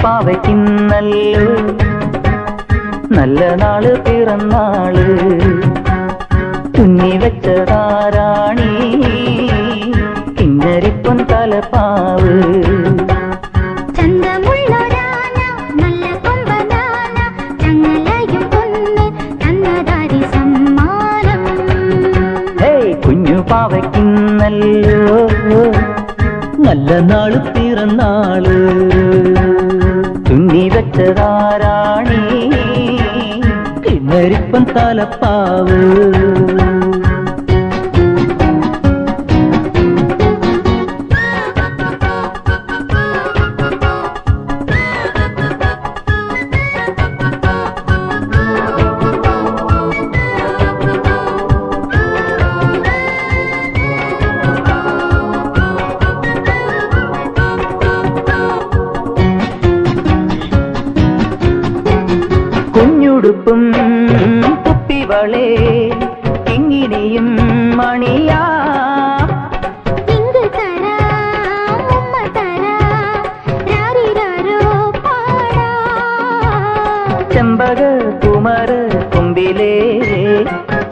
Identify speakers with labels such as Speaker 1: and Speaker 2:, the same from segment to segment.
Speaker 1: പാവയ്ക്കിന്നല്ലോ നല്ല നാള് പിറന്നാള് തുന്നി വെച്ചതാരാണി കിന്നരിപ്പൊൻ തലപ്പാവ് കുഞ്ഞു പാവയ്ക്കിന്നല്ലോ നല്ല നാള് പിറന്നാള് തുന്നി വെച്ചതാരാണി കിന്നരിപ്പൻ തലപ്പാവ് കുഞ്ഞുടുപ്പും കുപ്പിവളേ കിങ്ങിണിയും മണിയാ ചെമ്പക കുമര കൊമ്പിലേ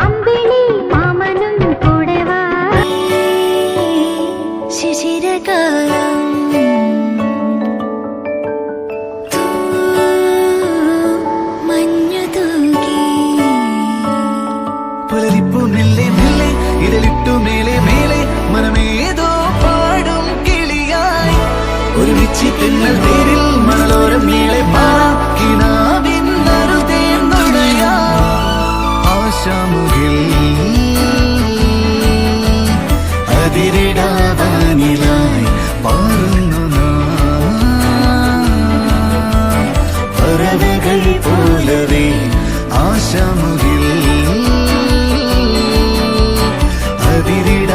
Speaker 2: അമ്പിളി മാമനും കൂടെവാ ശിശിരകാലം
Speaker 3: ഇരലിട്ടു മേലെ മേലെ മനമേതോ പാടും കിളിയായി ഒരുമിച്ച് തെന്നൽ തേരിൽ മണലോരം മേലെ പാക്കിനാവിന്നറുതേന്നുടയാ ആശാമുകിൽ അതിരിടാവാനിലായി പാറുന്നു പറവകൾ പോലവേ ആശാമുകിൽ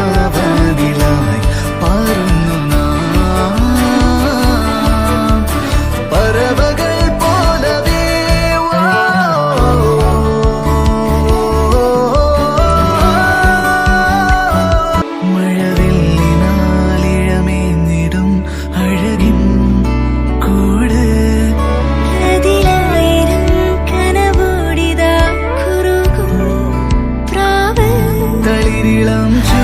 Speaker 3: അതിരിടാവാനിലായി പാറുന്നു പറവകൾ പോലവേ മഴവില്ലിനാലിഴമേന്നിടും അഴകിൻ കൂട്
Speaker 2: അതിലായിരം കനവോടിതാ കുറുകും പ്രാവ്
Speaker 3: തളിരിളം ചൂ